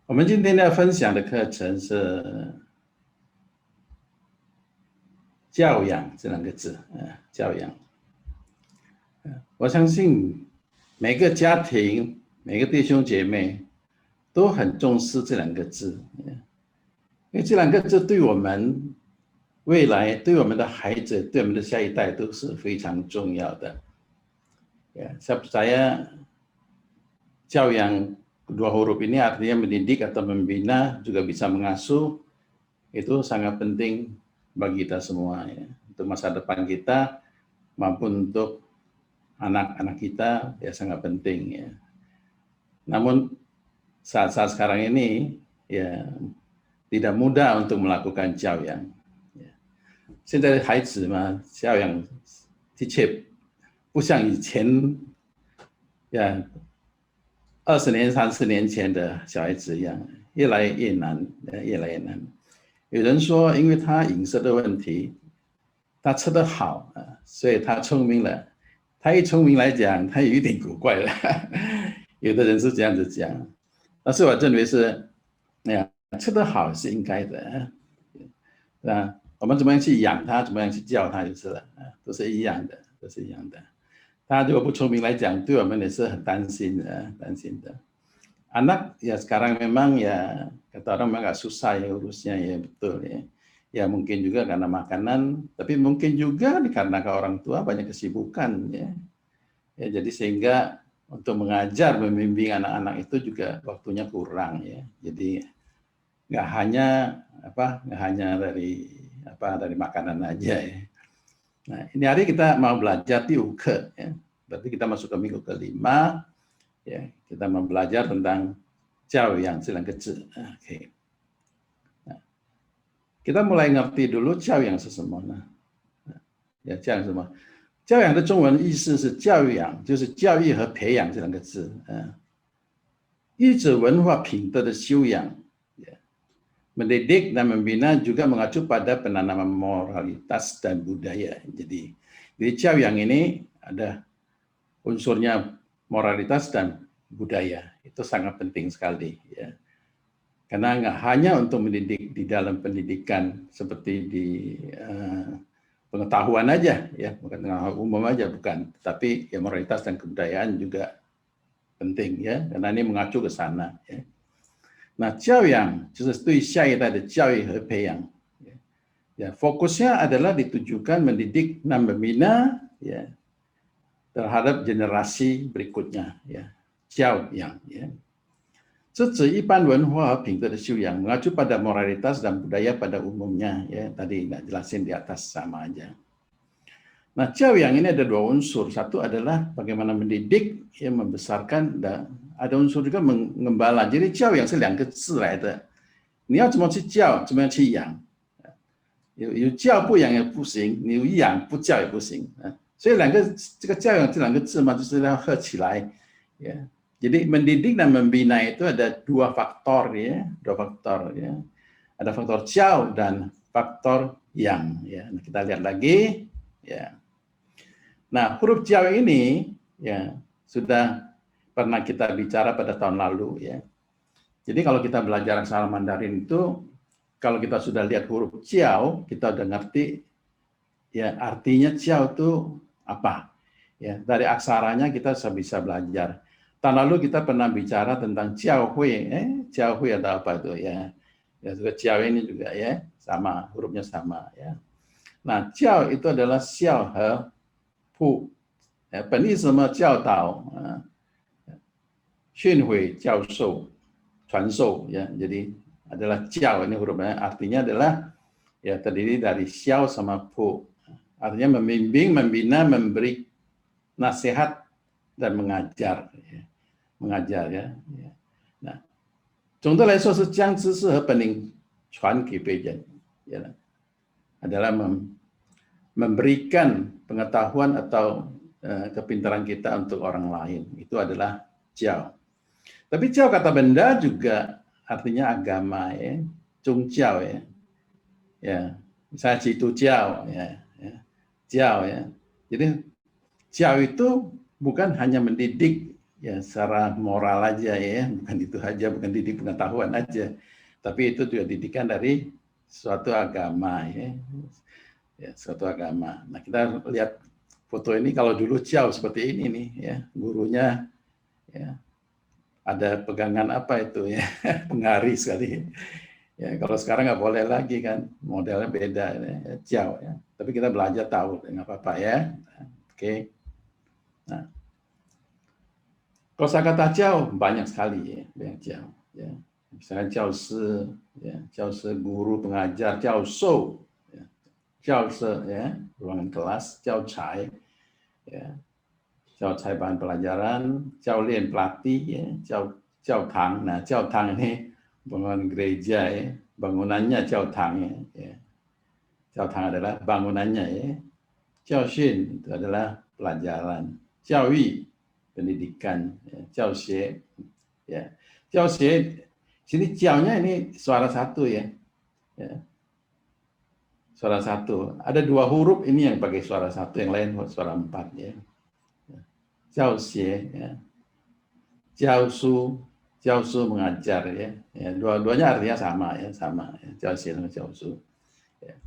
我们今天要分享的课程是教养这两个字，教养。我相信每个家庭、每个弟兄姐妹都很重视这两个字，因为这两个字对我们未来、对我们的孩子、对我们的下一代都是非常重要的。Saya教养dua huruf ini artinya mendidik atau membina, juga bisa mengasuh, itu sangat penting bagi kita semua ya, untuk masa depan kita maupun untuk anak-anak kita ya sangat penting ya. Namun saat-saat sekarang ini ya tidak mudah untuk melakukan 教养。现在的孩子嘛，教养的确不像以前呀20年、30年前的小孩子一样，越来越难，越来越难。有人说，因为他饮食的问题，他吃得好所以他聪明了。他一聪明来讲，他有一点古怪了。有的人是这样子讲，但是我认为是，吃得好是应该的，我们怎么样去养他，怎么样去教他就是了，都是一样的，都是一样的。他如果不聪明来讲，对我们也是很担心的，担心的。Anak ya sekarang memang ya kata orang memang agak susah ya urusnya ya betul ya. Ya mungkin juga karena makanan, tapi mungkin juga dikarenakan orang tua banyak kesibukan ya. Ya jadi sehingga untuk mengajar, membimbing anak-anak itu juga waktunya kurang ya. Jadi nggak hanya dari makanan aja ya. Nah, ini hari kita mau belajar Tiuke ya. Berarti kita masuk ke minggu kelima ya. Kita mau belajar tentang 教养这两个字。OK。kita mulai ngerti dulu 教养是什么呢？呀，教养是什么？教养的中文意思是教养，就是教育和培养这两个字。意指文化品德的修养。Mendidik dan membina juga mengacu pada penanaman moralitas dan budaya. Jadi 教养 ini ada unsurnya moralitas dan budaya. Itu sangat penting sekali ya. Karena nggak hanya untuk mendidik di dalam pendidikan seperti di pengetahuan aja ya, bukan pengetahuan umum aja bukan, tapi ya moralitas dan kebudayaan juga penting ya, karena ini mengacu ke sana ya. 那教养就是对下一代的教育和培养，ya fokusnya adalah ditujukan mendidik dan membina ya terhadap generasi berikutnya ya, 教养 ya. 这指一般文化和品德的修养， mengacu pada moralitas dan budaya pada umumnya ya, tadi nggak jelasin di atas sama aja. Nah, 教养 ini ada dua unsur, satu adalah bagaimana mendidik, ya membesarkan, dan ada unsur juga mengembala. Jadi 教养是两个字来的，你要怎么去教，怎么样去养，有教不养也不行，你有养不教也不行，所以这个教养这两个字嘛，就是要合起来ya. Jadi mendidik dan membina itu ada dua faktor ya, ada faktor 教 dan faktor 养 ya. Nah, kita lihat lagi ya. Nah, huruf 教 ini ya sudah pernah kita bicara pada tahun lalu ya. Jadi kalau kita belajar aksara Mandarin itu, kalau kita sudah lihat huruf 教, kita udah ngerti ya artinya 教 itu apa. Ya, dari aksaranya kita bisa belajar. Tahun lalu kita pernah bicara tentang 教会, 教会 ada apa itu ya. Ya, juga 教 ini juga ya, sama, hurufnya sama ya. Nah, 教 itu adalah 孝和父, 本意什么教导, 训诲教授, 传授ya. Jadi adalah 教 ini hurufnya, artinya adalah ya terdiri dari 孝 sama 父. Artinya membimbing, membina, memberi nasihat dan mengajar ya. Mengajar ya. Nah, 总的来说是将知识和本领传给别人ya. Adalah memberikan pengetahuan atau kepintaran kita untuk orang lain. Itu adalah 教. Tapi 教 kata benda juga artinya agama ya, 宗教 ya. Ya, misalnya 基督教 ya, 教 ya. Jadi 教 itu bukan hanya mendidik ya secara moral aja ya, bukan itu aja, bukan didik pengetahuan aja, tapi itu juga didikan dari suatu agama ya suatu agama. Nah kita lihat foto ini, kalau dulu jauh seperti ini nih ya, gurunya ya ada pegangan apa itu ya, pengaris sekali. Ya kalau sekarang nggak boleh lagi kan, modelnya beda ya, jauh ya. Tapi kita belajar tahu, nggak apa-apa ya. Oke. Nah, kosakata jauh banyak sekali ya, banyak jauh. Ya. Misalnya jauh se, ya, jauh se guru pengajar, jauh so, ya. Jauh se ya, ruangan kelas, jauh cai, ya, jauh cai bahan pelajaran, jauh lien pelatih, ya, jauh tang. Nah, jauh tang ini bangunan gereja ya, bangunannya jauh tang ya. Jauh tang adalah bangunannya ya. Jiao Xin itu adalah pelajaran. Jiao Yi pendidikan. Jiao Xie ya. Jiao Xie sini jiao-nya ini suara satu ya. Ya. Suara satu. Ada 2 huruf ini yang pakai suara satu, yang lain suara 4 ya. Jiao Xie ya. Jiao Su mengajar ya. Ya, dua-duanya artinya sama ya, sama ya. Jiao Xie sama Jiao Su. Ya.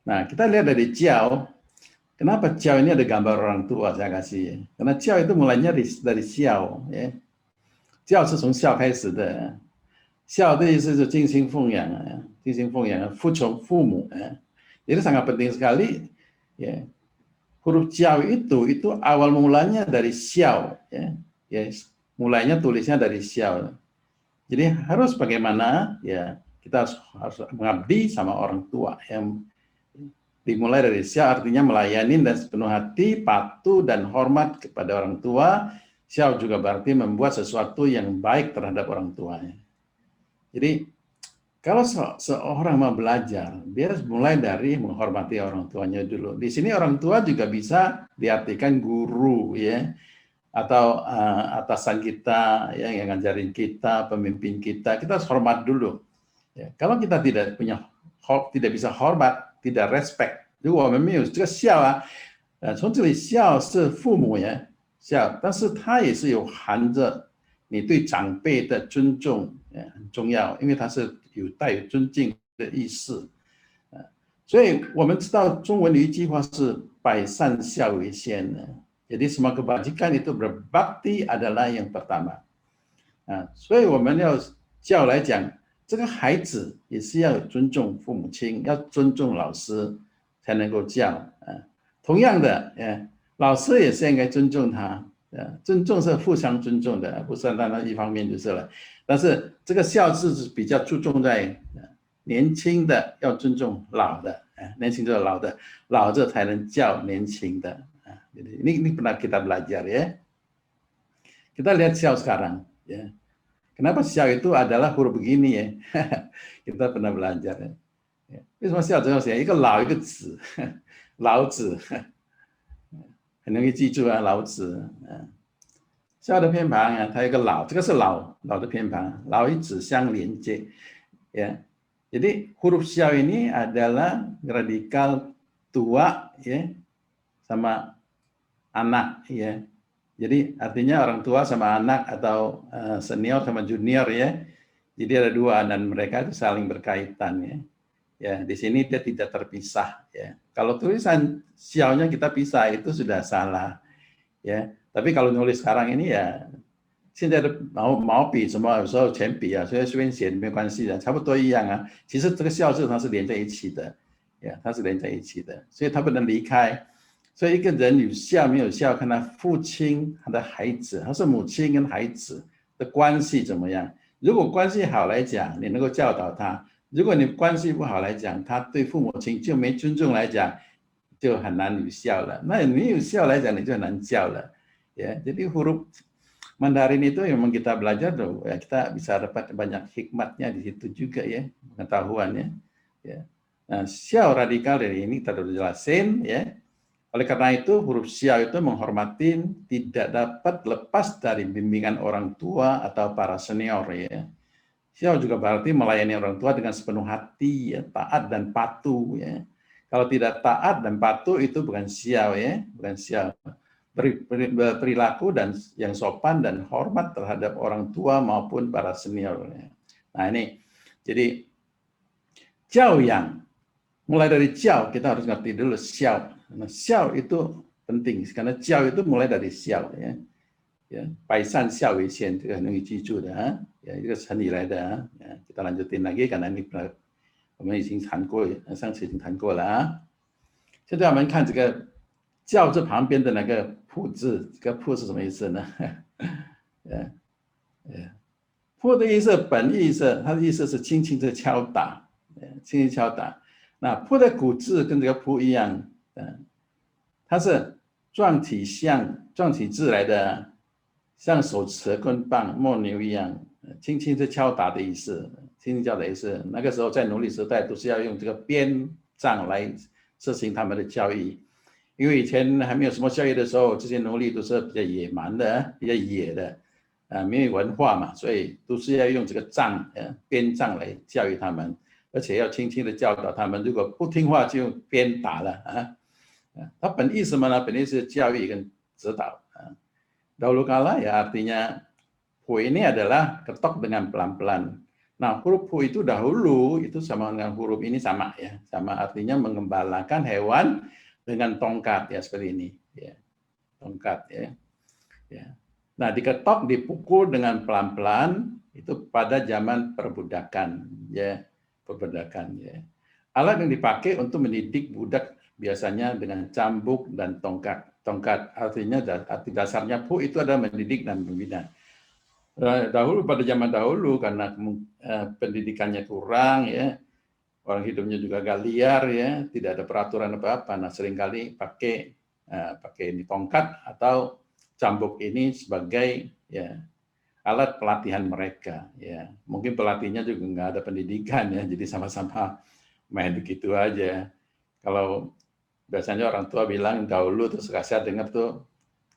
Nah, kita lihat dari jiao. Kenapa Xiao ini ada gambar orang tua saya kasih ya? Karena Xiao itu mulainya dari Xiao ya. Xiao 是从孝开始的，孝的意思是精心奉养啊，精心奉养，服从父母啊。Jadi sangat penting sekali ya. Huruf Xiao itu awal mulanya dari Xiao ya. Ya, mulainya tulisnya dari Xiao. Jadi harus bagaimana ya, kita harus mengabdi sama orang tua yang dimulai dari xiao artinya melayani dan sepenuh hati, patuh dan hormat kepada orang tua. Xiao juga berarti membuat sesuatu yang baik terhadap orang tuanya. Jadi kalau seorang mau belajar, dia harus mulai dari menghormati orang tuanya dulu. Di sini orang tua juga bisa diartikan guru ya, atau atasan kita ya, yang ngajarin kita, pemimpin kita. Kita harus hormat dulu. Ya, kalau kita tidak bisa hormat, tidak respect， 如果我们没有这个孝啊，从这里孝是父母呀，孝，但是它也是有含着你对长辈的尊重，很重要，因为它是带有尊敬的意思，所以我们知道中文有一句话是百善孝为先的， jadi semua kebajikan itu berbakti adalah yang pertama， 所以我们要教来讲。 这个孩子也是要尊重父母亲，要尊重老师，才能够教。同样的，老师也是应该尊重他。尊重是互相尊重的，不是单单一方面就是了。但是这个孝字是比较注重在年轻的要尊重老的，年轻的老的，老的才能教年轻的。Ini pernah kita belajar ya. Kita lihat xiao sekarang ya. Kenapa xiao itu adalah huruf begini ya? Kita pernah belajar ya. 为什么xiao这样写？一个老，一个子，老子，很容易记住啊，老子。xiao的偏旁啊，它有一个老，这个是老的偏旁，老与子相连接ya. Jadi huruf xiao ini adalah radikal tua ya, sama anak ya. Jadi artinya orang tua sama anak atau senior sama junior ya. Jadi ada 2 dan mereka itu saling berkaitan ya. Ya, di sini dia tidak terpisah ya. Kalau tulisan xiao-nya kita pisah itu sudah salah ya. Tapi kalau nulis sekarang ini ya 现在的毛笔什么有时候铅笔啊，所以随便写没关系的，差不多一样啊。其实这个孝字它是连在一起的，呀，它是连在一起的，所以它不能离开。 所以一个人有孝没有孝，看他父亲、他的孩子，他是母亲跟孩子的关系怎么样。如果关系好来讲，你能够教导他；如果你关系不好来讲，他对父母亲就没尊重来讲，就很难有孝了。那你有孝来讲，你就很难教了。Ya, jadi huruf Mandarin itu memang kita belajar tuh, ya, kita bisa dapat banyak hikmatnya di situ juga ya, pengetahuannya. Ya. Nah, xiao radikal dari ini kita sudah jelasin ya. Oleh karena itu, huruf xiao itu menghormati tidak dapat lepas dari bimbingan orang tua atau para senior ya. Xiao juga berarti melayani orang tua dengan sepenuh hati, ya, taat dan patuh ya. Kalau tidak taat dan patuh itu bukan xiao ya, bukan xiao. berperilaku dan yang sopan dan hormat terhadap orang tua maupun para senior. Nah ini, jadi Jiao yang mulai dari Jiao kita harus ngerti dulu Xiao. Nah, Xiao itu penting karena Jiao itu mulai dari Xiao ya. Ya, 百善孝为先，这个很容易记住的啊，这个成语来的啊。kita lanjutin lagi karena ini我们已经谈过，上次已经谈过了啊。现在我们看这个教字旁边的那个铺字，这个铺是什么意思呢？铺的意思，本意是它的意思是轻轻的敲打，轻轻敲打。那铺的古字跟这个铺一样，它是状体字来的。像手持棍棒、磨牛一样，轻轻的敲打的意思，轻轻敲打的意思。那个时候在奴隶时代都是要用这个鞭杖来实行他们的教育，因为以前还没有什么教育的时候，这些奴隶都是比较野蛮的、比较野的，没有文化嘛，所以都是要用这个杖、鞭杖来教育他们，而且要轻轻的教导他们，如果不听话就用鞭打了啊。它本意什么呢？本意是教育跟指导啊。Dahulu kala ya artinya pu ini adalah ketok dengan pelan-pelan. Nah huruf pu itu dahulu itu sama dengan huruf ini sama ya, sama artinya mengembalakan hewan dengan tongkat ya seperti ini ya, tongkat ya. Nah diketok dipukul dengan pelan-pelan itu pada zaman perbudakan ya, perbudakan ya. Alat yang dipakai untuk mendidik budak biasanya dengan cambuk dan tongkat. Tongkat artinya arti dasarnya pu itu adalah mendidik dan membina. Dahulu pada zaman dahulu karena pendidikannya kurang ya, orang hidupnya juga agak liar ya, tidak ada peraturan apa-apa. Nah seringkali pakai ini tongkat atau cambuk ini sebagai ya alat pelatihan mereka ya. Mungkin pelatihnya juga nggak ada pendidikan ya, jadi sama-sama main begitu aja. Kalau biasanya orang tua bilang dahulu tuh saya dengar tuh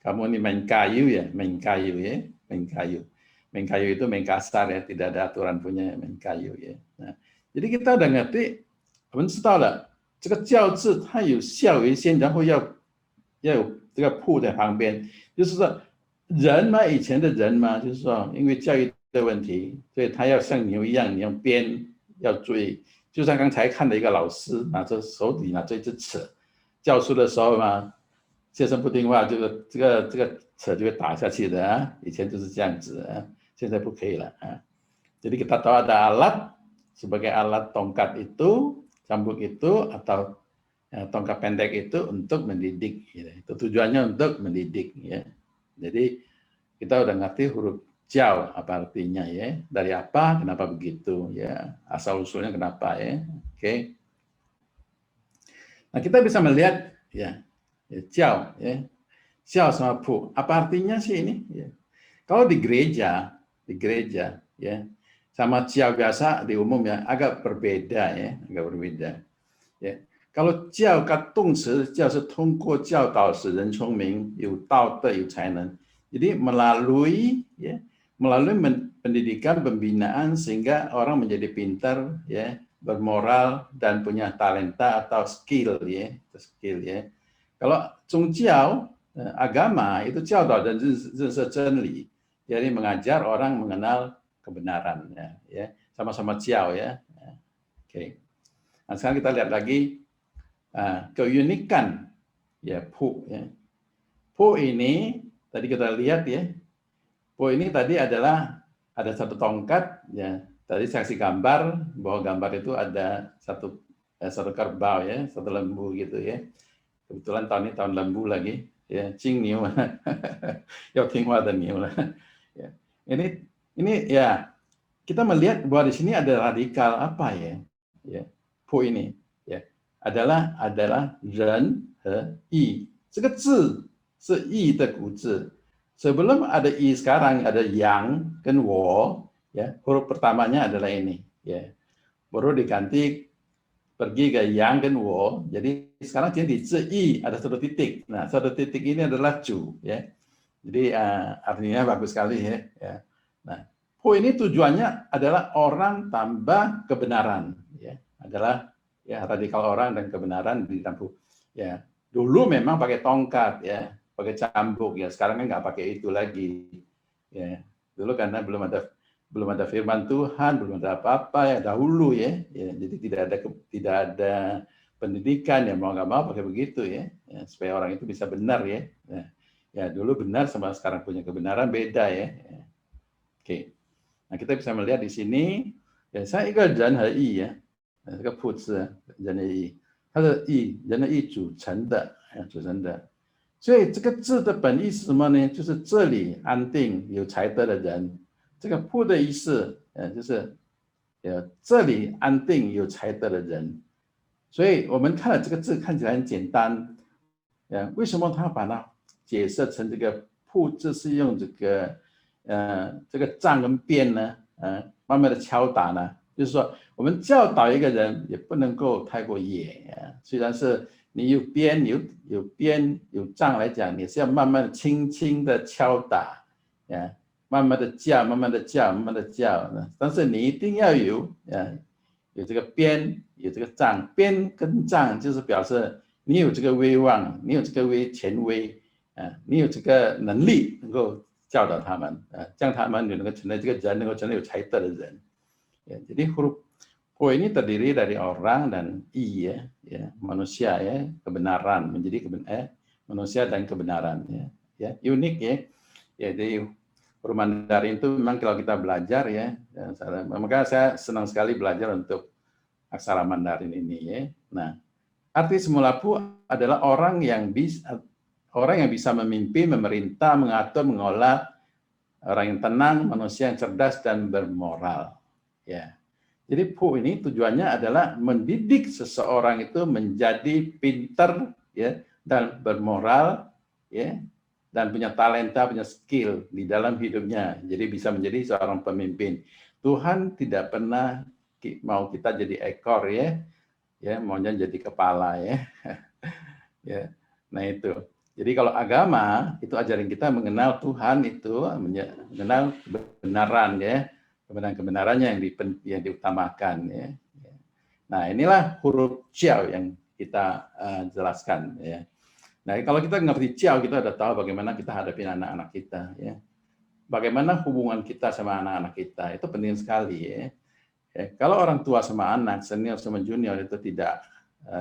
kamu ini main kayu ya, main kayu ya, main kayu. Main kayu itu main kasar ya, tidak ada aturan punya main kayu ya. Nah, jadi kita udah ngerti, 我们知道了这个教字它有孝为先，然后要有这个铺在旁边，就是说人嘛，以前的人嘛，就是说因为教育的问题，所以他要像牛一样，你用鞭要注意。就像刚才看的一个老师手里拿着一只尺。教书的时候嘛，学生不听话，这个扯就会打下去的啊。以前就是这样子啊，现在不可以了啊。Jadi kita tahu ada alat sebagai alat tongkat itu, cambuk itu atau tongkat pendek itu untuk mendidik. Ya. Itu tujuannya untuk mendidik. Ya. Jadi kita udah ngerti huruf jiao apa artinya ya. Dari apa, kenapa begitu ya. Asal usulnya kenapa ya. Oke. Nah, kita bisa melihat ya jiao ya. Jiao sama pu. Apa artinya sih ini? Ya. Kalau di gereja ya sama jiao biasa di umum ya agak berbeda ya, agak berbeda. Ya. Kalau jiao kat动词 jiao 是通过教导使人聪明，有道德有才能。Jadi melalui pendidikan, pembinaan sehingga orang menjadi pintar ya, bermoral dan punya talenta atau skill ya, Kalau 宗教 agama itu 教导人认识真理, jadi mengajar orang mengenal kebenaran ya, sama-sama jiao ya. Oke. Nah, sekarang kita lihat lagi keunikan ya pu ya. Pu ini tadi kita lihat ya. Pu ini tadi adalah ada satu tongkat ya. Tadi saya kasih gambar bahwa gambar itu ada satu kerbau ya, satu lembu gitu ya. Kebetulan tahun ini tahun lembu lagi ya, Jing Niu. Yao Tinghua dan Niu lah. Ya. Ini ya kita melihat bahwa di sini ada radikal apa ya? Ya, pu ini ya adalah ren he yi. 这个字是yi 的古字. Sebelum ada i sekarang ada yang跟我 ya, huruf pertamanya adalah ini ya. Baru diganti pergi ke yang dan wo. Jadi sekarang jadi zi ada satu titik. Nah, satu titik ini adalah ju ya. Jadi artinya bagus sekali ya. Nah, pu ini tujuannya adalah orang tambah kebenaran ya. Adalah ya radikal orang dan kebenaran di dalam pu. Ya, dulu memang pakai tongkat ya. pakai cambuk ya. Sekarang kan nggak pakai itu lagi. Ya, dulu karena belum ada firman Tuhan, belum ada apa-apa ya dahulu ya. Ya, jadi tidak ada pendidikan ya, mau nggak mau pakai begitu ya. Ya, supaya orang itu bisa benar ya. Ya, dulu benar sama sekarang punya kebenaran beda ya. Oke. Nah, kita bisa melihat di sini ya, 像一个人和义呀，这个铺字人的义，它的义人的义组成的，组成的。所以这个字的本意是什么呢？就是这里安定有才德的人。这个铺的意思，就是这里安定有才德的人。所以我们看了这个字看起来很简单，为什么他把它解释成这个铺字是用这个杖跟鞭呢？慢慢的敲打呢？就是说，我们教导一个人也不能够太过野啊。虽然是你有鞭有杖来讲，你是要慢慢的、轻轻的敲打，慢慢的叫，慢慢的叫，慢慢的叫。但是你一定要有这个鞭，有这个杖。鞭跟杖就是表示你有这个威望，你有这个权威，你有这个能力能够教导他们，让他们能够成为这个人，能够成为有才德的人。Jadi huruf Po ini terdiri dari orang dan I ya, manusia ya, kebenaran menjadi manusia dan kebenaran ya, unik ya. Jadi huruf Mandarin itu memang kalau kita belajar ya, maka saya senang sekali belajar untuk aksara Mandarin ini ya. Nah, arti semula Pu adalah orang yang bisa memimpin, memerintah, mengatur, mengolah, orang yang tenang, manusia yang cerdas dan bermoral. Ya, jadi Pu ini tujuannya adalah mendidik seseorang itu menjadi pintar ya dan bermoral ya dan punya talenta, punya skill di dalam hidupnya. Jadi bisa menjadi seorang pemimpin. Tuhan tidak pernah mau kita jadi ekor ya, maunya jadi kepala ya. Ya. Nah itu. Jadi kalau agama itu ajarin kita mengenal Tuhan itu, mengenal kebenaran ya. Kebenarannya yang diutamakan ya. Nah, inilah huruf Jiao yang kita jelaskan ya. Nah, kalau kita ngerti Jiao, kita sudah tahu bagaimana kita hadapi anak-anak kita ya. Bagaimana hubungan kita sama anak-anak kita, itu penting sekali ya. Kalau orang tua sama anak, senior sama junior itu tidak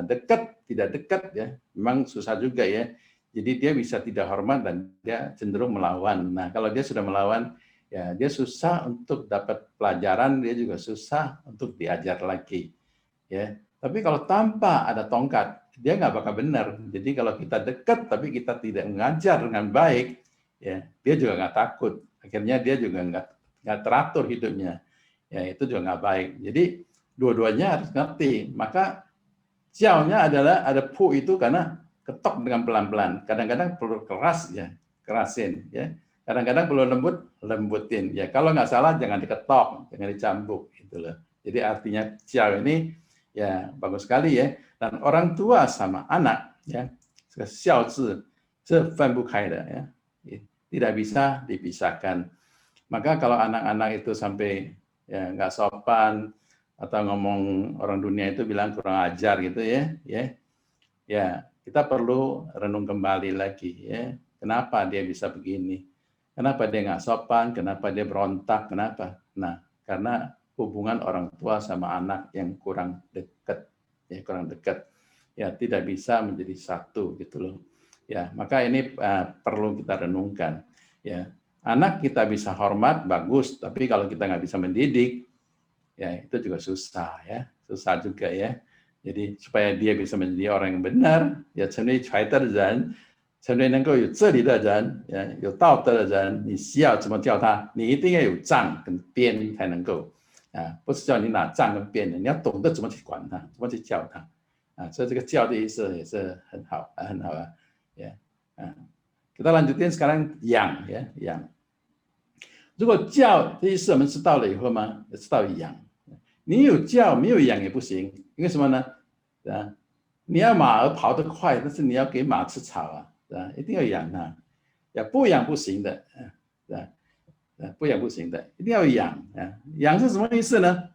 dekat ya, memang susah juga ya. Jadi dia bisa tidak hormat dan dia cenderung melawan. Nah, kalau dia sudah melawan, ya dia susah untuk dapat pelajaran, dia juga susah untuk diajar lagi ya. Tapi kalau tanpa ada tongkat, dia nggak bakal benar. Jadi kalau kita dekat tapi kita tidak mengajar dengan baik, ya dia juga nggak takut. Akhirnya dia juga nggak teratur hidupnya, ya itu juga nggak baik. Jadi dua-duanya harus ngerti. Maka jiao-nya adalah ada pu itu karena ketok dengan pelan-pelan. Kadang-kadang perlu keras ya, kerasin ya. Kadang-kadang perlu lembutin. Ya, kalau nggak salah jangan diketok, jangan dicambuk gitu loh. Jadi artinya jiao ini ya bagus sekali ya. Dan orang tua sama anak ya, xiao zi fan bu kai de ya. Tidak bisa dipisahkan. Maka kalau anak-anak itu sampai ya nggak sopan atau ngomong orang dunia itu bilang kurang ajar gitu ya, kita perlu renung kembali lagi ya. Kenapa dia bisa begini? Kenapa dia nggak sopan? Kenapa dia berontak? Kenapa? Nah, karena hubungan orang tua sama anak yang kurang dekat, ya tidak bisa menjadi satu gitu loh. Ya, maka ini perlu kita renungkan. Ya, anak kita bisa hormat bagus, tapi kalau kita nggak bisa mendidik, ya itu juga susah ya, susah juga ya. Jadi supaya dia bisa menjadi orang yang benar, ya 成为才德的人。成为能够有这里的人，有道德的人，你需要怎么教他？你一定要有杖跟鞭才能够，不是叫你拿杖跟鞭的，你要懂得怎么去管他，怎么去教他，所以这个教的意思也是很好，很好啊，kita lanjutin sekarang yang ya yang，如果教的意思我们知道了以后嘛，知道养，你有教没有养也不行，因为什么呢？你要马儿跑得快，但是你要给马吃草啊。一定要养它，不养不行的，不养不行的，一定要养。养是什么意思呢？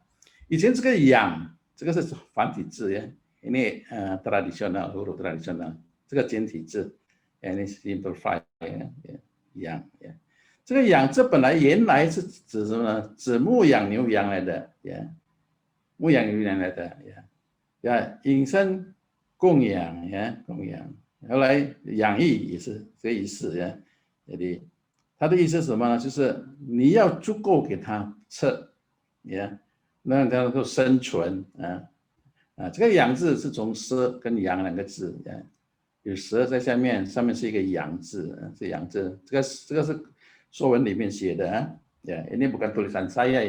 以前这个养，这个是繁体字呀，因为tradisional huruf tradisional，这个简体字，你 simplify 养这个养这本来原来是指什么呢？指牧养牛羊来的牧养牛羊来的引申供养供养，后来养育也是这个意思jadi他的意思是什么呢？就是你要足够给他吃让他能够生存这个养字是从蛇跟羊两个字有蛇在下面是一个羊字是羊字，这个是说文里面写的ini bukan tulisan saya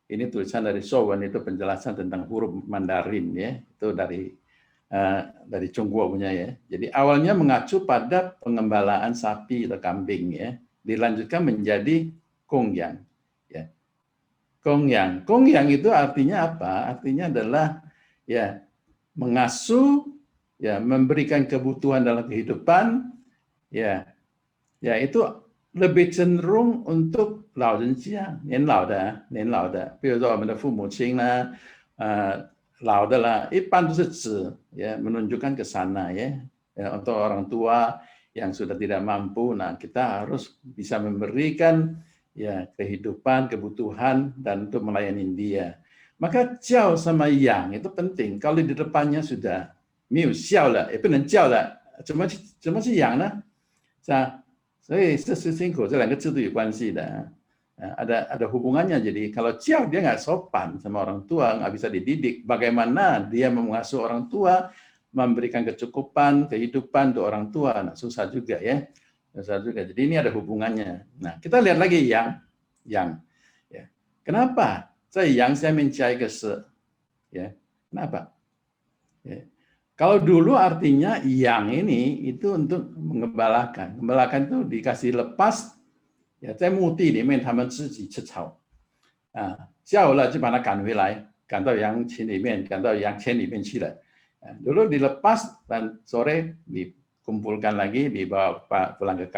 ini tulisan dari 说文 itu penjelasan tentang huruf Mandarin itu dari Chongguo punya Jadi awalnya mengacu pada pengembalaan sapi atau kambing dilanjutkan menjadi kongyang kongyang itu artinya apa? Artinya adalah mengasuh memberikan kebutuhan dalam kehidupan itu lebih cenderung untuk 老人家年老的比如说我们的父母亲啦老的啦一般都是指menunjukkan ke sana untuk orang tua yang sudah tidak mampu nah kita harus bisa memberikan kehidupan kebutuhan dan untuk melayani dia maka 教 sama yang itu penting kalau di depannya sudah 没有效了也不能教了怎么去养呢所以这是辛苦这两个字都有关系的ada hubungannya jadi kalau 教 dia nggak sopan sama orang tua nggak bisa dididik bagaimana dia mengasuh orang tua memberikan kecukupan kehidupan untuk orang tua nah susah juga susah juga jadi ini ada hubungannya nah kita lihat lagi yang kenapa 在羊下面加一个是kenapa kalau dulu artinya yang ini itu untuk mengembalakan itu dikasih lepas在墓地里面他们自己吃草下午了就把它赶回来赶到羊群里面赶到羊圈里面去了dulu dilepas dan sore dikumpulkan lagi dibawa pulang ke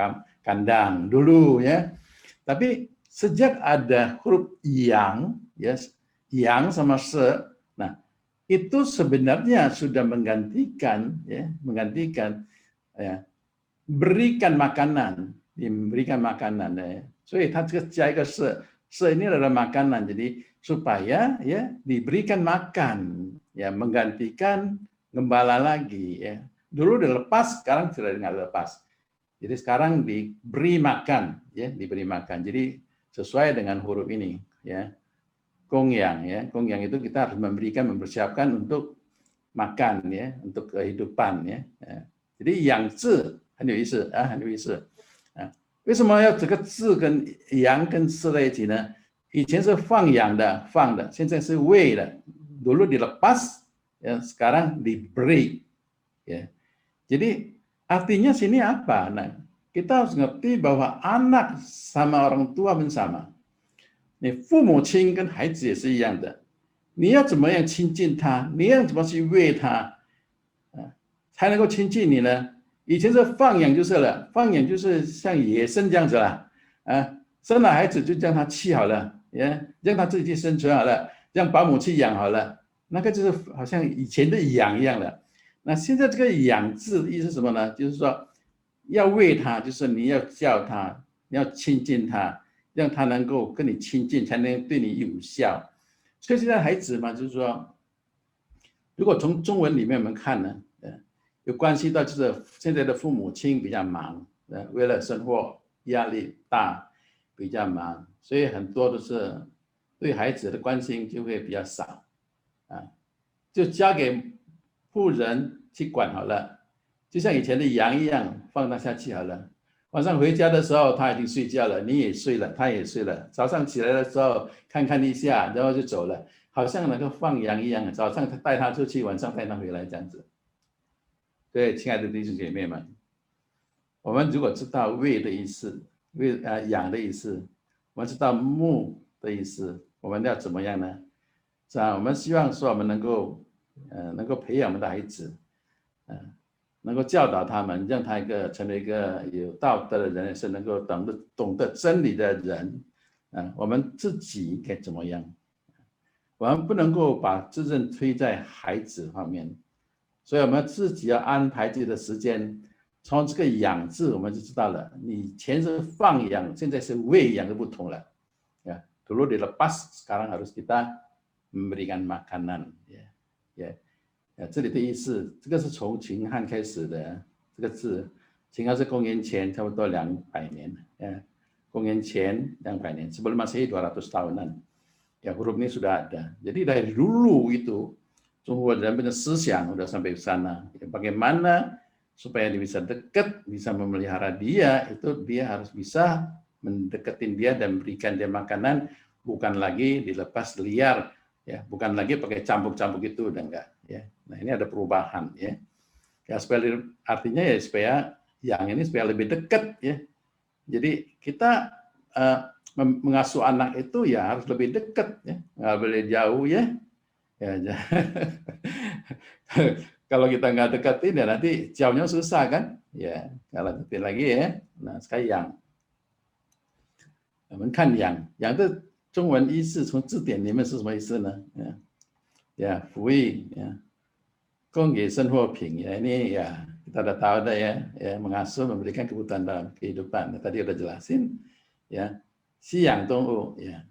kandang dulu tapi sejak ada huruf yang yang sama se nah itu sebenarnya sudah menggantikan berikan makanan diberikan makanan 所以它这个加一个是 ini adalah makanan jadi supaya diberikan makan menggantikan gembala lagi dulu dilepas sekarang sudah nggak lepas jadi sekarang diberi makan diberi makan jadi sesuai dengan huruf ini kongyang kongyang itu kita harus mempersiapkan untuk makan untuk kehidupan jadi yang 字很有意思很有意思为什么要这个字跟羊跟吃在一起呢？以前是放养的放的，现在是喂的。dulu dilepas, sekarang diberi. Jadi artinya sini apa? Nah, kita harus ngerti bahwa anak sama orang tua bersama. 你父母亲跟孩子也是一样的，你要怎么样亲近他？你要怎么去喂他？才能够亲近你呢？以前是放养就是了，放养就是像野生这样子啦，生了孩子就让他去好了，让他自己去生存好了，让保姆去养好了，那个就是好像以前的养一样的。那现在这个养字意思是什么呢？就是说要喂他，就是你要教他，你要亲近他，让他能够跟你亲近，才能对你有效。所以现在孩子嘛，就是说，如果从中文里面我们看呢，有关系到就是现在的父母亲比较忙，为了生活压力大，比较忙，所以很多都是对孩子的关心就会比较少，就交给妇人去管好了，就像以前的羊一样，放他下去好了。晚上回家的时候，他已经睡觉了，你也睡了，他也睡了。早上起来的时候看看一下，然后就走了，好像那个放羊一样，早上带他出去，晚上带他回来这样子。对，亲爱的弟兄姐妹们，我们如果知道喂的意思，养的意思，我们知道牧的意思，我们要怎么样呢？是吧？我们希望说我们能够培养我们的孩子，能够教导他们，让他成为一个有道德的人，是能够懂得真理的人。我们自己应该怎么样？我们不能够把责任推在孩子方面。所以我们自己要安排自己的时间，从这个养字我们就知道了，你以前是放养，现在是喂养就不同了。Ya, dulu dilepas, sekarang harus kita memberikan makanan. Ya, 这里的意思，这个是从秦汉开始的这个字，秦汉是公元前差不多200年，ya, 公元前200 年, sebelum Masehi 200 tahunan. Ya, huruf ini sudah ada. Jadi dari dulu itu, Zhonghuo dan punya 思想 sudah sampai ke sana. Ya, bagaimana supaya dia bisa dekat, bisa memelihara dia, itu dia harus bisa mendeketin dia dan berikan dia makanan, bukan lagi dilepas liar, ya, bukan lagi pakai cambuk-cambuk itu, udah enggak, ya. Nah, ini ada perubahan, ya. Ya, supaya artinya ya supaya yang ini supaya lebih dekat, ya. Jadi kita mengasuh anak itu ya harus lebih dekat, ya, nggak boleh jauh, ya. Ya, kalau kita nggak deketin ya nanti jauhnya susah kan, ya. Kalau deketin lagi ya, nah sekarang 我们看养的中文意思从字典里面是什么意思呢？ya, 服役ya, 供给生活品ya, ini ya kita udah tahu dah ya, mengasuh memberikan kebutuhan dalam kehidupan. Tadi udah jelasin ya, 饲养动物ya,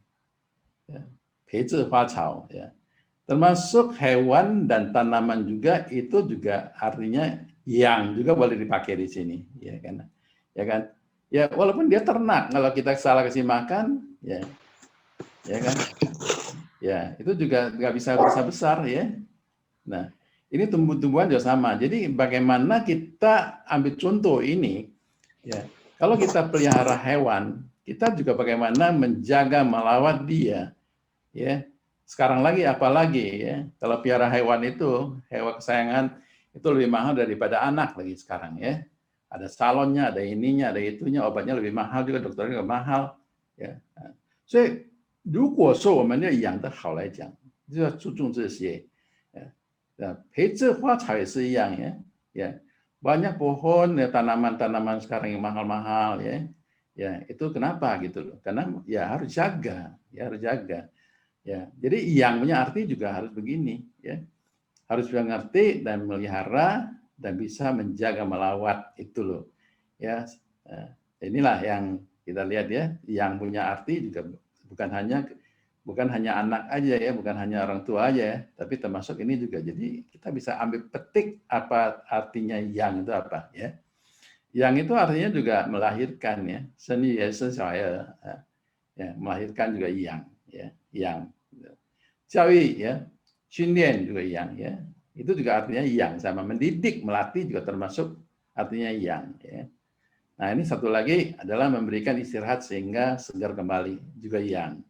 培植花草ya. Termasuk hewan dan tanaman juga, itu juga artinya yang juga boleh dipakai di sini, ya kan? Ya kan? Ya walaupun dia ternak, kalau kita salah kasih makan, ya kan? Ya itu juga nggak bisa besar ya. Nah ini tumbuh-tumbuhan juga sama. Jadi bagaimana kita ambil contoh ini, ya kalau kita pelihara hewan, kita juga bagaimana menjaga melawat dia, ya. Sekarang lagi apalagi ya, kalau piara hewan itu, hewan kesayangan itu lebih mahal daripada anak lagi sekarang ya. Ada salonnya, ada ininya, ada itunya, obatnya lebih mahal juga, dokternya juga mahal ya. 所以如果说我们要养得好来讲，就要注重这些。培植花草也是一样ya. Banyak pohon ya, tanaman-tanaman sekarang yang mahal-mahal ya. Ya, itu kenapa gitu loh? Karena ya harus jaga, ya harus jaga. Ya, jadi yang punya arti juga harus begini, ya. Harus bisa ngerti dan melihara dan bisa menjaga melawat itu loh. Ya, inilah yang kita lihat ya, yang punya arti juga bukan hanya anak aja ya, bukan hanya orang tua aja ya, tapi termasuk ini juga. Jadi kita bisa ambil petik apa artinya yang itu apa ya. Yang itu artinya juga melahirkan ya, seni ya, ya, melahirkan juga yang ya. Yang 教育 ya, 训练 juga yang ya, itu juga artinya yang sama, mendidik, melatih juga termasuk artinya yang ya. Nah ini satu lagi adalah memberikan istirahat sehingga segar kembali, juga yang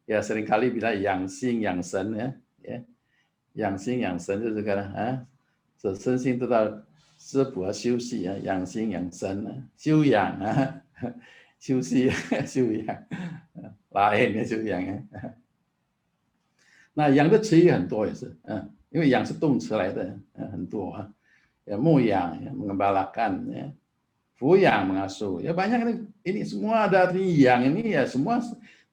ya, seringkali bilang yang sing yang sen ya, yang sing yang sen itu juga身心得到滋补和休息啊，养心养生啊，修养啊，休息修养，lain ya 修养啊。那养的词语很多也是，因为养是动词来的，很多啊，ya, 牧养ya, mengembalakan ya, 抚养 mengasuh ya, banyak ini semua ada artinya yang ini ya, semua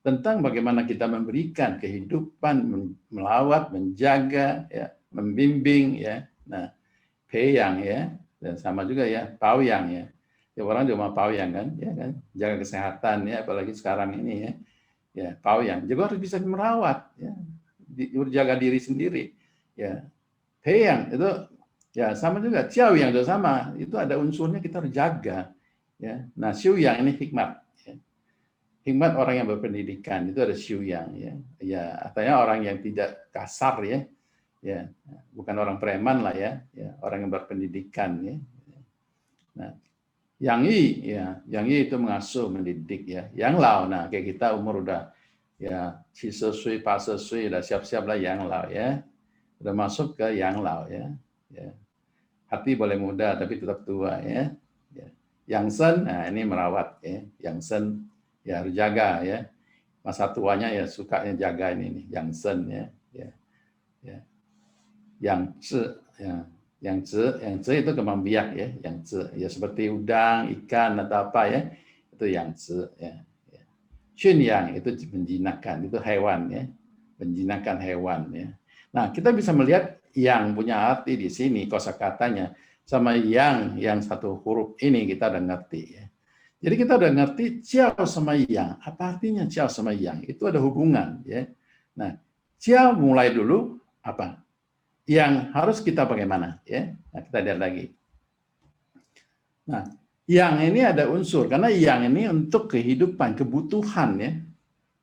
tentang bagaimana kita memberikan kehidupan, melawat, menjaga ya, membimbing ya. Nah, 培养 ya, dan sama juga ya, 保养 ya. Ya orang juga mau 保养 kan, ya kan, jaga kesehatan ya, apalagi sekarang ini ya. Ya, 保养 juga harus bisa merawat ya, jaga diri sendiri ya. 培养 itu ya sama juga, 教养 juga sama, itu ada unsurnya kita harus jaga ya. Nah, 修养 ini hikmat ya. Hikmat orang yang berpendidikan itu ada 修养 ya. Ya, artinya orang yang tidak kasar ya. Ya, bukan orang preman lah ya, orang yang berpendidikan ya. Nah, yang yi ya, yang yi itu mengasuh, mendidik ya. Yang lao, nah kayak kita umur udah ya 70 岁, 80 岁 udah siap-siap lah yang lao ya. Udah masuk ke yang lao ya. Ya. Hati boleh muda tapi tetap tua ya. Ya. Yang sen, nah ini merawat ya. Yang sen ya harus jaga ya. Masa tuanya ya sukanya jaga ini nih, yang sen ya. Ya. Ya. Yang zi ya, yang zi itu kembang biak ya, yang zi ya seperti udang, ikan atau apa ya, itu yang zi ya. Xun yang itu menjinakkan, itu hewan ya, menjinakkan hewan ya. Nah kita bisa melihat yang punya arti di sini kosakatanya sama yang satu huruf ini kita udah ngerti ya. Jadi kita udah ngerti jiao sama yang. Apa artinya jiao sama yang? Itu ada hubungan ya. Nah, jiao mulai dulu apa? Yang harus kita bagaimana ya? Nah, kita lihat lagi. Nah, yang ini ada unsur karena yang ini untuk kehidupan, kebutuhan ya.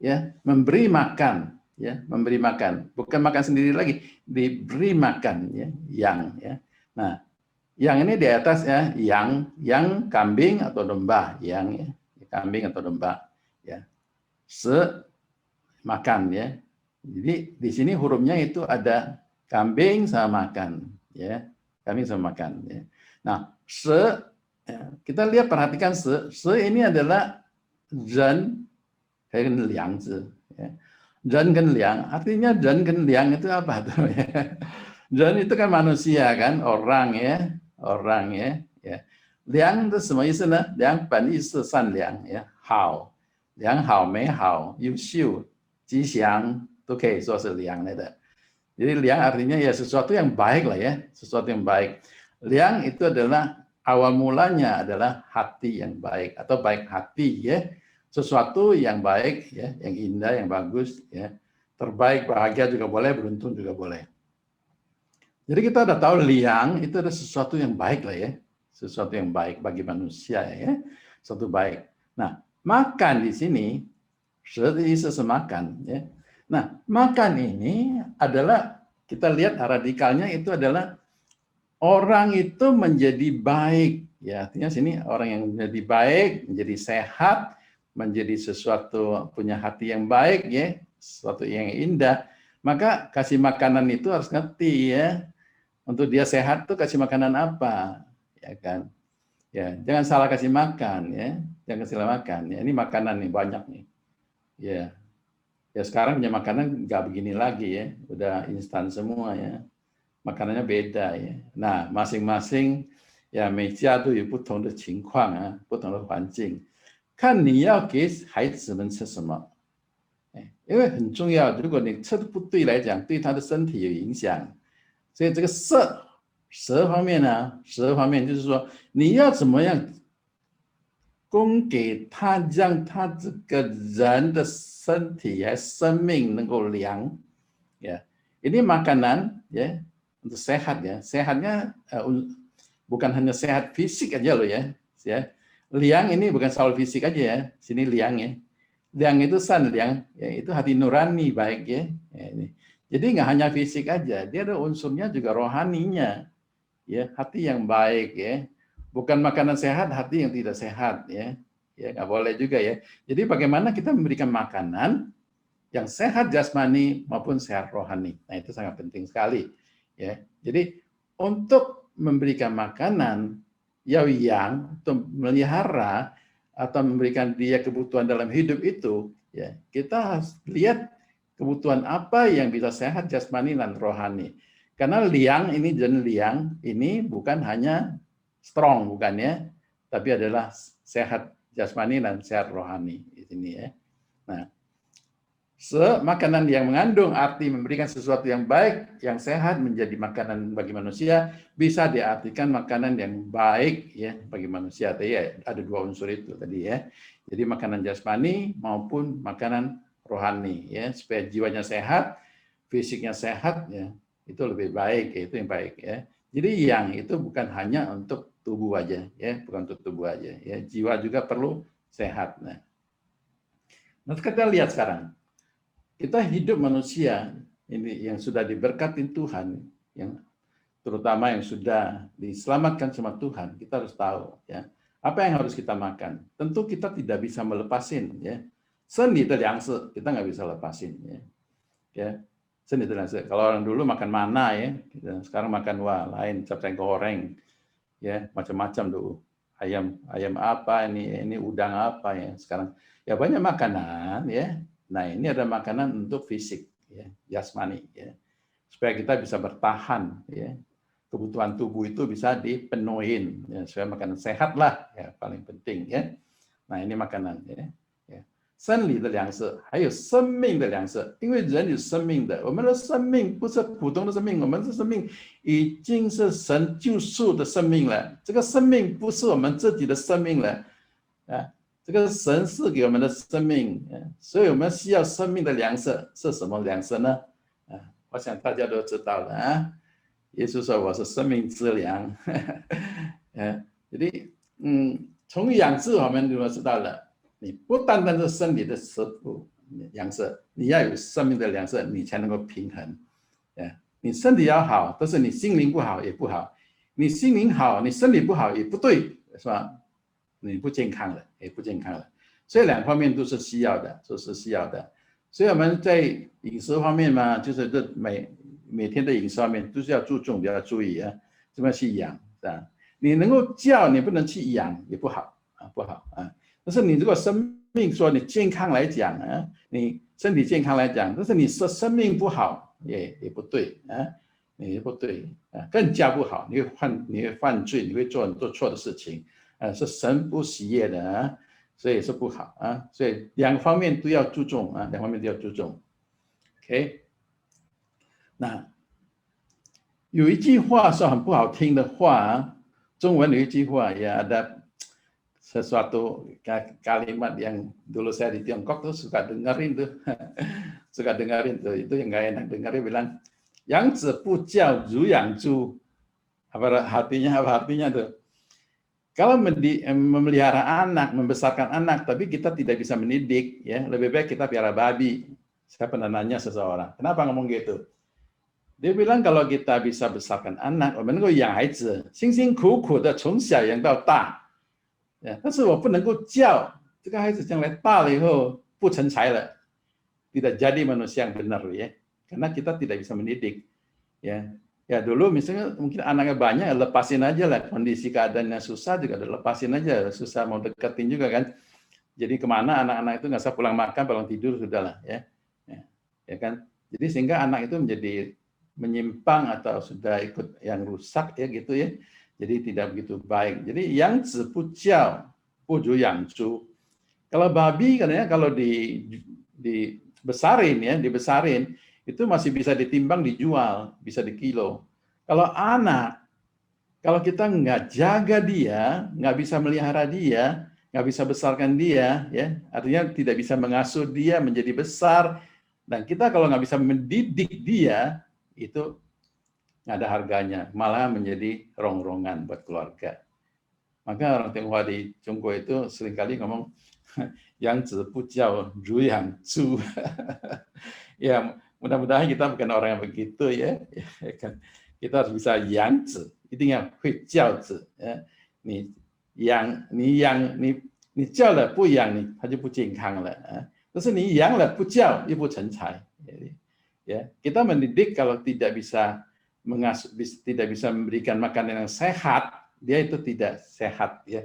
Ya, memberi makan ya, memberi makan. Bukan makan sendiri lagi, diberi makan ya, yang ya. Nah, yang ini di atas ya, yang kambing atau domba, yang ya, kambing atau domba ya. Makan ya. Jadi di sini hurufnya itu ada kambing sama makan ya. Kambing sama makan ya. Nah, ya, kita lihat perhatikan ini adalah ren跟梁字ya. Ren跟梁artinya ren跟梁itu apa tuh ya? Ren itu kan manusia kan, orang ya, orang ya. Ya. Liang itu 什么意思呢？良本意是善良呀，好，良好、美好、优秀、吉祥都可以说是良来的。Jadi liang artinya ya sesuatu yang baik lah ya, sesuatu yang baik. Liang itu adalah awal mulanya adalah hati yang baik atau baik hati ya. Sesuatu yang baik ya, yang indah, yang bagus ya. Terbaik, bahagia juga boleh, beruntung juga boleh. Jadi kita udah tahu liang itu ada sesuatu yang baik lah ya. Sesuatu yang baik bagi manusia ya. Sesuatu baik. Nah, makan di sini seperti semakan ya. Nah, makan ini adalah kita lihat radikalnya itu adalah orang itu menjadi baik ya. Artinya sini orang yang menjadi baik, menjadi sehat, menjadi sesuatu punya hati yang baik ya, sesuatu yang indah, maka kasih makanan itu harus ngerti ya. Untuk dia sehat tuh kasih makanan apa, ya kan? Ya, jangan salah kasih makan ya, jangan salah makan ya. Ini makanan nih banyak nih, ya. Ya sekarang punya makanan nggak begini lagi ya, udah instan semua ya. Makanannya beda ya. Nah, masing-masing ya 每家都有不同的情况啊，不同的环境。看你要给孩子们吃什么，因为很重要。如果你吃的不对来讲，对他的身体有影响。所以这个舌方面呢，舌方面就是说你要怎么样供给他，让他这个人的身体还生命能够良。Ya, ini makanan ya untuk sehat ya. Sehatnya bukan hanya sehat fisik aja loh ya. Liang ini bukan soal fisik aja ya, sini liang ya. Liang itu san liang, ya itu hati nurani baik ya. Ini. Jadi nggak hanya fisik aja, dia ada unsurnya juga rohaninya, ya hati yang baik ya. Bukan makanan sehat, hati yang tidak sehat ya. Ya nggak boleh juga ya. Jadi bagaimana kita memberikan makanan yang sehat jasmani maupun sehat rohani. Nah itu sangat penting sekali ya. Jadi untuk memberikan makanan yang untuk melihara atau memberikan dia kebutuhan dalam hidup itu, ya kita harus lihat kebutuhan apa yang bisa sehat jasmani dan rohani. Karena liang ini jenis liang ini bukan hanya strong bukan ya, tapi adalah sehat jasmani dan sehat rohani di sini ya. Nah, makanan yang mengandung arti memberikan sesuatu yang baik, yang sehat menjadi makanan bagi manusia, bisa diartikan makanan yang baik ya bagi manusia. Tadi ya, ada dua unsur itu tadi ya. Jadi makanan jasmani maupun makanan rohani ya, supaya jiwanya sehat, fisiknya sehat ya, itu lebih baik ya, itu yang baik ya. Jadi yang itu bukan hanya untuk tubuh aja ya, bukan untuk tubuh aja ya, jiwa juga perlu sehat. Nah, kita lihat sekarang. Kita hidup manusia ini yang sudah diberkati Tuhan, yang terutama yang sudah diselamatkan sama Tuhan, kita harus tahu ya apa yang harus kita makan. Tentu kita tidak bisa melepasin ya. Seni terliangse kita nggak bisa lepasin ya. Ya seni terliangse. Kalau orang dulu makan mana ya, sekarang makan wah lain capcay goreng ya macam-macam tuh ayam apa ini udang apa ya sekarang ya banyak makanan ya. Nah, ini ada makanan untuk fisik, ya, jasmani, ya, supaya kita bisa bertahan, ya, kebutuhan tubuh itu bisa dipenuhin, ya, supaya makanan sehat lah, ya, paling penting, ya. Nah, ini makanan, ya. 生理的粮食，还有生命的粮食。因为人有生命的，我们的生命不是普通的生命，我们的生命已经是神救赎的生命了。这个生命不是我们自己的生命了，这个神赐给我们的生命，所以我们需要生命的粮食是什么粮食呢？我想大家都知道了啊。耶稣说我是生命之粮。jadi 从养殖我们都知道了，你不单单是身体的食物粮食，你要有生命的粮食，你才能够平衡。你身体要好，但是你心灵不好也不好，你心灵好，你身体不好也不对，是吧？你不健康了，也不健康了。所以两方面都是需要的，都是需要的。所以我们在饮食方面嘛，就是这每天的饮食方面都是要注重，要注意啊，怎么去养啊？你能够叫，你不能去养也不好啊，不好啊。但是你如果生命说你健康来讲啊，你身体健康来讲，但是你说生命不好也不对啊，也不对啊，更加不好，你会犯罪，你会做很多错的事情。是神不喜悦的啊，所以是不好啊，所以两方面都要注重啊，两方面都要注重。OK， 那有一句话说很不好听的话啊，中文有一句话ya ada sesuatu kalimat yang dulu saya di Tiongkok tuh suka dengerin tuh, suka dengerin tuh, itu yang nggak enak dengerin bilang, 养子不教如养猪， apa artinya tuh? Kalau memelihara anak, membesarkan anak, tapi kita tidak bisa mendidik, ya lebih baik kita piara babi. Saya pernah nanya seseorang, kenapa ngomong gitu? Dia bilang kalau kita bisa besarkan anak， 我们能够养孩子，辛辛苦苦的从小养到大，但是我不能够教这个孩子将来大了以后不成才了， tidak jadi manusia yang benar, ya, karena kita tidak bisa mendidik, ya dulu misalnya mungkin anaknya banyak, lepasin aja lah, kondisi keadaannya susah juga lepasin aja, susah mau deketin juga kan, jadi kemana anak-anak itu nggak usah pulang makan, pulang tidur sudahlah, ya kan, jadi sehingga anak itu menjadi menyimpang atau sudah ikut yang rusak ya gitu ya, jadi tidak begitu baik. Jadi yang子不教不如养猪. Kalau babi katanya kalau dibesarin ya, dibesarin itu masih bisa ditimbang, dijual, bisa dikilo. Kalau anak, kalau kita nggak jaga dia, nggak bisa melihara dia, nggak bisa besarkan dia, ya artinya tidak bisa mengasuh dia menjadi besar, dan kita kalau nggak bisa mendidik dia, itu nggak ada harganya, malah menjadi rongrongan buat keluarga. Maka orang Tionghoa di Chongguo itu seringkali ngomong, 养子不教如养猪. Ya, mudah-mudahan kita bukan orang yang begitu ya. Kita harus bisa 养子， 一定要会教子。你教了不养你，他就不健康了。但是你养了不教又不成才。Ya, kita mendidik kalau tidak bisa mengasuh, tidak bisa memberikan makanan yang sehat, dia itu tidak sehat ya.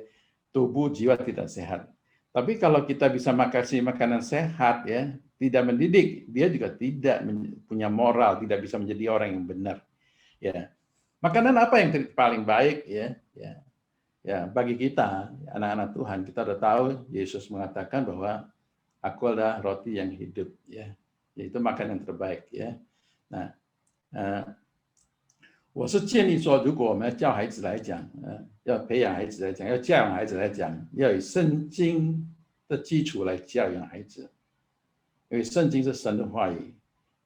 Tubuh jiwa tidak sehat. Tapi kalau kita bisa kasih makanan sehat ya, tidak mendidik, dia juga tidak punya moral, tidak bisa menjadi orang yang benar. Ya. Makanan apa yang paling baik ya? Ya, bagi kita anak-anak Tuhan, kita sudah tahu Yesus mengatakan bahwa aku adalah roti yang hidup ya. Yaitu makanan yang terbaik ya. Nah, 我是建议说，如果我们要教孩子来讲，要培养孩子来讲，要教养孩子来讲，要以圣经的基础来教养孩子，因为圣经是神的话语，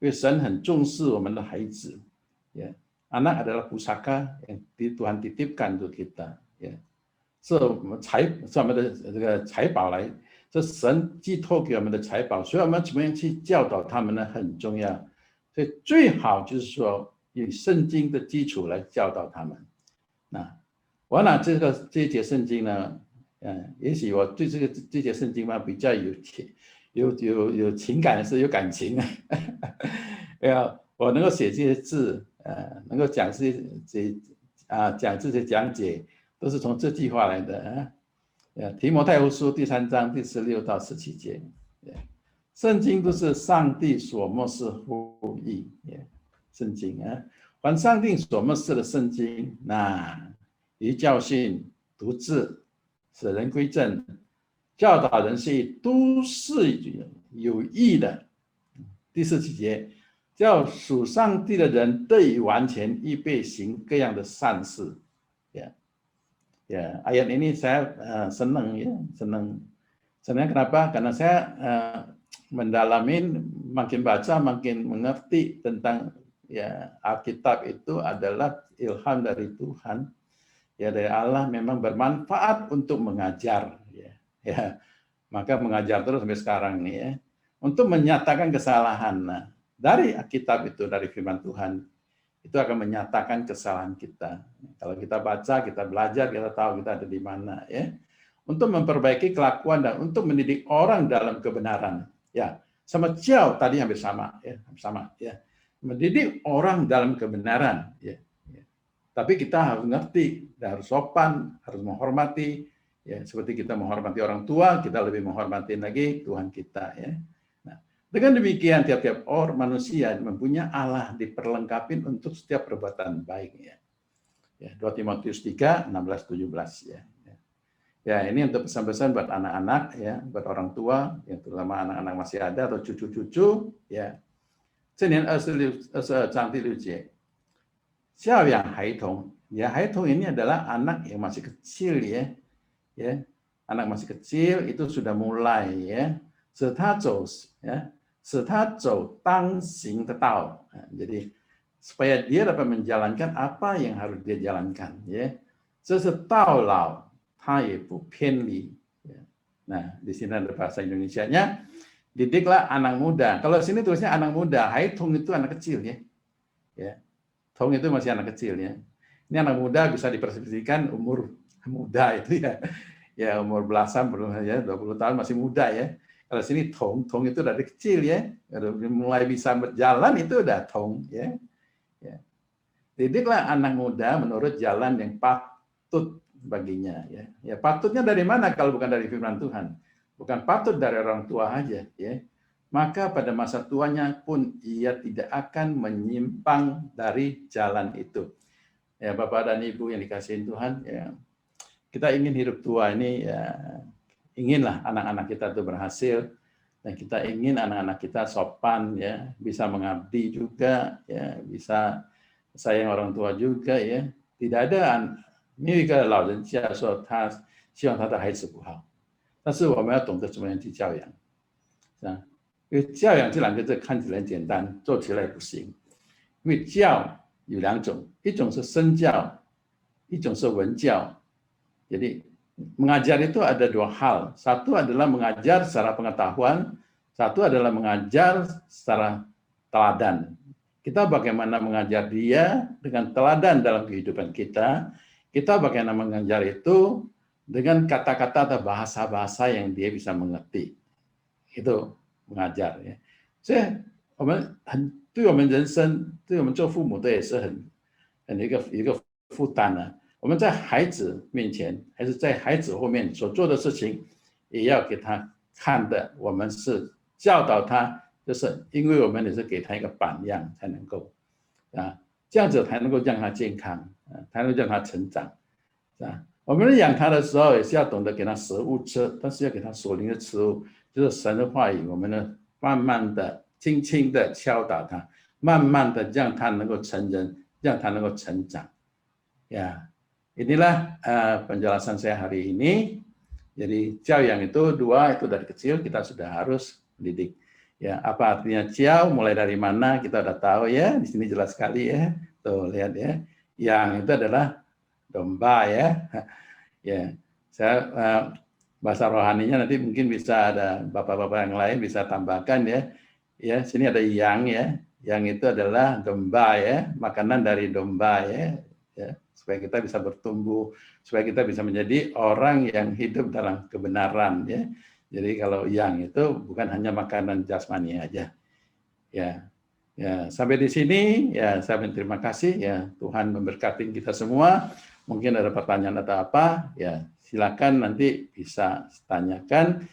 因为神很重视我们的孩子，ya. Anak adalah pusaka yang Tuhan titipkan untuk kita, ya. 是我们的这个财宝来。这神寄托给我们的财宝，所以我们怎么样去教导他们呢？很重要。所以最好就是说以圣经的基础来教导他们。那我拿这一节圣经呢，也许我对这节圣经嘛比较有情感，是有感情。我能够写这些字，能够讲讲这些讲解，都是从这句话来的。提摩太后书第3章第16到17节，圣经都是上帝所默示呼吁，圣经啊，凡上帝所默示的圣经，那以教训、读字、使人归正、教导人是以都是有益的。第17节，叫属上帝的人得以完全，预备行各样的善事。Ya, ayat ini saya senang ya, senang kenapa? Karena saya mendalamin, makin baca makin mengerti tentang ya Alkitab itu adalah ilham dari Tuhan, ya dari Allah, memang bermanfaat untuk mengajar, ya. Maka mengajar terus sampai sekarang nih ya, untuk menyatakan kesalahan. Nah, dari Alkitab itu, dari firman Tuhan, itu akan menyatakan kesalahan kita. Kalau kita baca, kita belajar, kita tahu kita ada di mana, ya. Untuk memperbaiki kelakuan dan untuk mendidik orang dalam kebenaran. Ya, sama Ciao tadi hampir sama, ya, sama, ya. Mendidik orang dalam kebenaran, ya. Tapi kita harus ngerti, harus sopan, harus menghormati, ya. Seperti kita menghormati orang tua, kita lebih menghormati lagi Tuhan kita, ya. Dengan demikian tiap-tiap orang manusia mempunyai Allah diperlengkapi untuk setiap perbuatan baik, ya. 2 Timotius 3, 16, 17 ya. Ya, ini untuk pesan-pesan buat anak-anak ya, buat orang tua, yang terutama anak-anak masih ada atau cucu-cucu ya. 这年22章第6节，教养孩童， ya孩童ini adalah anak yang masih kecil ya, anak masih kecil itu sudah mulai ya, 使他走ya。 使他走当行的道, jadi supaya dia dapat menjalankan apa yang harus dia jalankan, ya. 这是到老他也不偏离. Nah, di sini ada bahasa Indonesianya, didiklah anak muda. Kalau sini tulisnya anak muda, haithong itu anak kecil ya. Thong itu masih anak kecil ya. Ini anak muda bisa dipersepsikan umur muda itu ya. Ya umur belasan, ya 20 tahun masih muda ya. Kalau sini thong itu dari kecil ya, mulai bisa berjalan itu udah thong ya. Didiklah anak muda menurut jalan yang patut baginya ya. Ya patutnya dari mana kalau bukan dari firman Tuhan? Bukan patut dari orang tua aja ya. Maka pada masa tuanya pun ia tidak akan menyimpang dari jalan itu. Ya Bapak dan Ibu yang dikasihin Tuhan ya. Kita ingin hidup tua ini ya, inginlah anak-anak kita itu berhasil, dan kita ingin anak-anak kita sopan ya, bisa mengabdi juga ya, bisa sayang orang tua juga ya. Tidak ada 没有一个老人家说他希望他的孩子不好，但是我们要懂得怎么样去教养，因为教养这两个字看起来很简单，做起来不行。因为教有两种，一种是身教，一种是文教。Jadi mengajar itu ada dua hal. Satu adalah mengajar secara pengetahuan, satu adalah mengajar secara teladan. Kita bagaimana mengajar dia dengan teladan dalam kehidupan kita. Kita bagaimana mengajar itu dengan kata-kata atau bahasa-bahasa yang dia bisa mengerti. Itu mengajar ya. 所以我们对我们人生，对我们做父母的也是很一个负担呢。我们在孩子面前，还是在孩子后面所做的事情，也要给他看的。我们是教导他，就是因为我们也是给他一个榜样，才能够这样子才能够让他健康，才能让他成长，我们养他的时候，也是要懂得给他食物吃，但是要给他属灵的食物，就是神的话语。我们呢，慢慢的、轻轻的敲打他，慢慢的让他能够成人，让他能够成长，呀。Inilah penjelasan saya hari ini. Jadi ciao yang itu dua, itu dari kecil kita sudah harus didik. Ya, apa artinya ciao? Mulai dari mana kita udah tahu ya. Di sini jelas sekali ya. Tuh lihat ya. Yang itu adalah domba ya. Ya, saya bahasa rohaninya nanti mungkin bisa ada bapak-bapak yang lain bisa tambahkan ya. Ya, sini ada yang ya. Yang itu adalah domba ya, makanan dari domba ya. Ya, supaya kita bisa bertumbuh, supaya kita bisa menjadi orang yang hidup dalam kebenaran ya. Jadi kalau yang itu bukan hanya makanan jasmani aja. Ya. Ya, sampai di sini ya saya berterima kasih ya, Tuhan memberkati kita semua. Mungkin ada pertanyaan atau apa ya, silakan nanti bisa tanyakan.